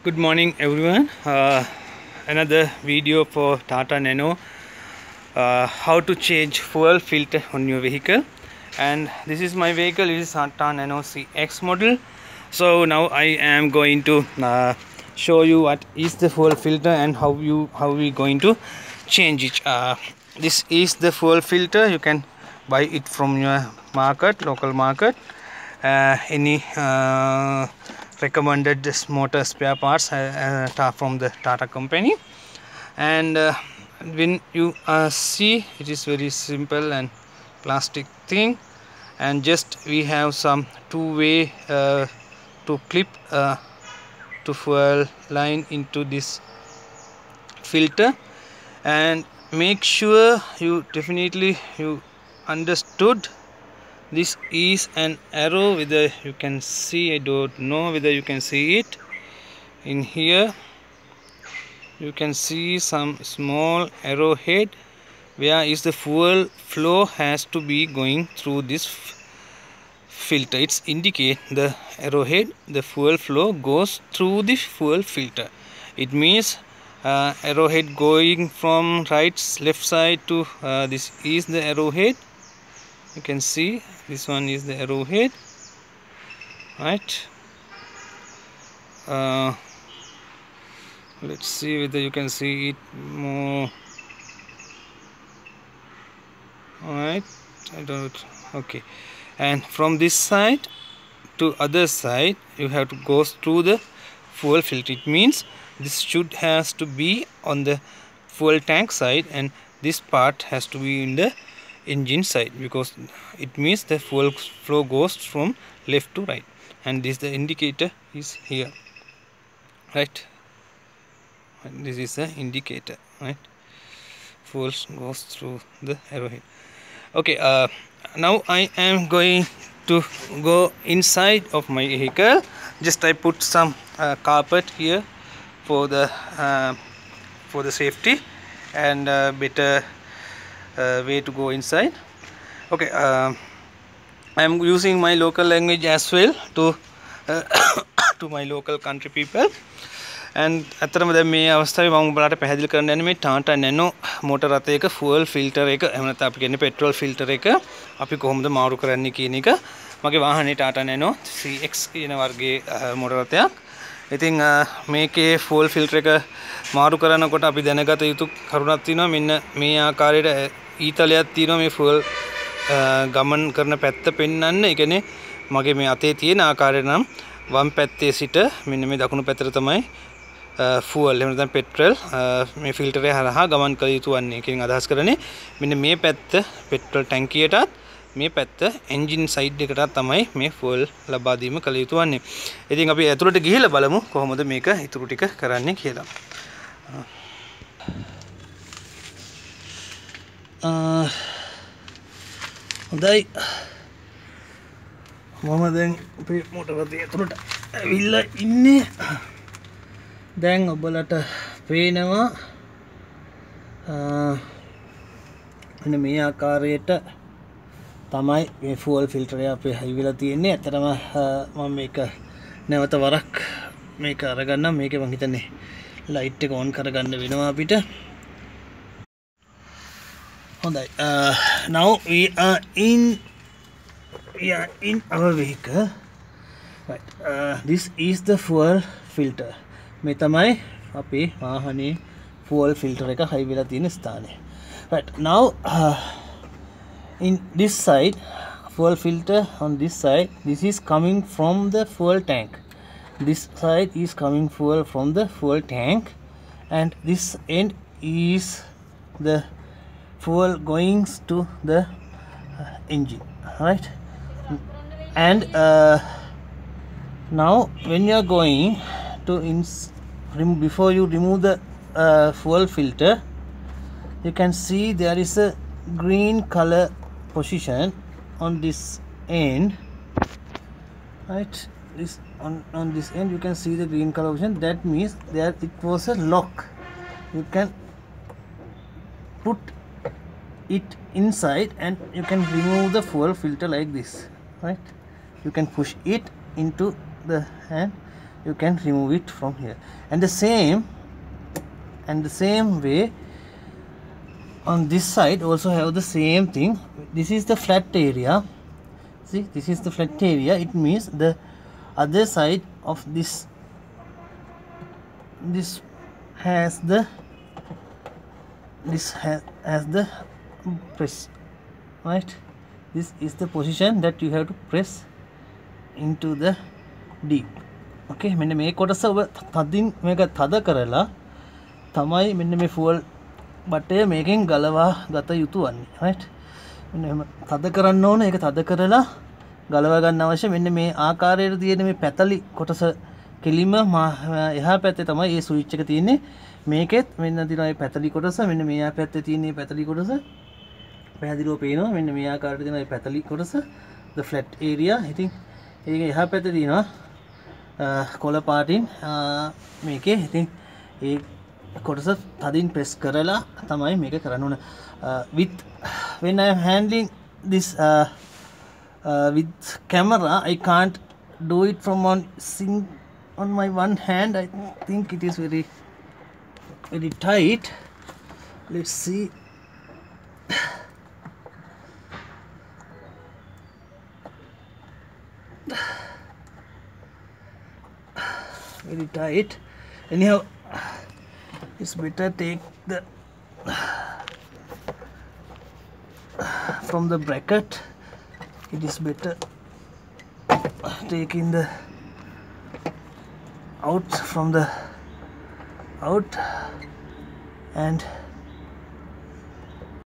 Good morning everyone. Another video for Tata Nano, how to change fuel filter on your vehicle. And this is my vehicle. It is Tata Nano CX model. So now I am going to show you what is the fuel filter and how we going to change it. This is the fuel filter. You can buy it from your market, local market. Any recommended this motor spare parts from the Tata company. And when you see, it is very simple and plastic thing, and just we have some two-way to clip to fuel line into this filter. And make sure you definitely you understood this is an arrow. Whether you can see, I don't know whether you can see it in here. You can see some small arrowhead where is the fuel flow has to be going through this filter. It's indicate the arrowhead, the fuel flow goes through the fuel filter. It means arrowhead going from left side to this is the arrowhead. You can see this one is the arrowhead, right? Let's see whether you can see it more. Alright, I don't. Okay, and from this side to other side you have to go through the fuel filter. It means this should has to be on the fuel tank side, and this part has to be in the engine side, because it means the fuel flow goes from left to right, and this the indicator is here, right? And this is the indicator, right? Fuel goes through the arrowhead. Okay, now I am going to go inside of my vehicle. Just I put some carpet here for the safety and better way to go inside. Okay, I am using my local language as well to to my local country people. And අතරම දැන් මේ අවස්ථාවේ මම ඔයාලට පැහැදිලි කරන්න යන්නේ මේ Tata Nano motor රථයක fuel filter එක, එහෙම නැත්නම් අපි කියන්නේ petrol filter එක අපි කොහොමද මාරු කරන්නේ කියන එක. මගේ වාහනේ Tata Nano CX කියන වර්ගයේ motor රථයක්. ඉතින් මේකේ fuel filter එක මාරු කරනකොට අපි දැනගත යුතු කරුණක් තියෙනවා. මෙන්න මේ ආකාරයට ඊතලයක් තියෙනවා මේ fuel ගමන් කරන පැත්ත පෙන්වන්න. ඒ කියන්නේ මගේ මේ අතේ තියෙන ආකාරය නම් වම් පැත්තේ සිට මෙන්න මේ දකුණු පැත්තට තමයි fuel එහෙම නැත්නම් petrol මේ ෆිල්ටර් එක හරහා ගමන් කළ යුතු වන්නේ කියන අදහස් කරන්නේ. මෙන්න මේ පැත්ත petrol ටැංකියටත් මේ පැත්ත engine side එකටත් තමයි මේ fuel ලබා දීම කළ යුතු වන්නේ. ඉතින් අපි ඇතුළට ගිහිල්ලා බලමු කොහොමද මේක ඉතුරු ටික කරන්නේ කියලා. හොඳයි. මම දැන් අපේ මොටර් රථය ඇතුළට ඇවිල්ලා ඉන්නේ. දැන් ඔබලට පේනවා මෙන්න මේ ආකාරයට තමයි මේ fuel filter එක අපේ හයිවිලා තියෙන්නේ. ඇත්තටම මම මේක නැවත වරක් මේක අරගන්නම්. මේකේ මම හිතන්නේ ලයිට් එක ඔන් කරගන්න වෙනවා අපිට. හොඳයි. Now we are in our vehicle, right? This is the fuel filter. මේ තමයි අපේ වාහනේ fuel filter එක හයි වෙලා තියෙන ස්ථානය. Right, now in this side fuel filter, on this side this is coming from the fuel tank. This side is coming fuel from the fuel tank, and this end is the fuel going to the engine, right? And now when you are going to before you remove the fuel filter, you can see there is a green color position on this end, right? This on this end you can see the green color position. That means there it was a lock. You can put it inside and you can remove the fuel filter like this, right? You can push it into the hand you can remove it from here. And the same way on this side also have the same thing. This is the flat area. See, this is the flat area. It means the other side of this has the press, right? This is the position that you have to press into the deep. Okay, මෙන්න මේ කොටස ඔබ තදින් මේක තද කරලා තමයි මෙන්න මේ fuel බටය මේකෙන් ගලවා ගත යුතු වන්නේ, right? මෙන්න එහෙම තද කරන්න ඕන. ඒක තද කරලා ගලවා ගන්න අවශ්‍ය. මෙන්න මේ ආකාරයට තියෙන මේ පැතලි කොටස කෙලිම එහා පැත්තේ තමයි මේ ස්විච් එක තියෙන්නේ. මේකෙත් මෙන්න තියෙනවා මේ පැතලි කොටස. මෙන්න මේ එහා පැත්තේ තියෙන මේ පැතලි කොටස පැහැදිලිව පේනවා. මෙන්න මේ ආකාරයට තියෙන මේ පැතලි කොටස, the flat area. ඉතින් ඒක එහා පැත්තේ තියෙනවා කොළ පාටින් මේකේ. ඉතින් ඒ කොටස තදින් press කරලා තමයි මේක කරන්න ඕන. When I am handling this with camera, I can't do it from on my one hand. I think it is very tight. Let's see. Very tight. Anyhow, it's better take the from the bracket. It is better taking the out from the out and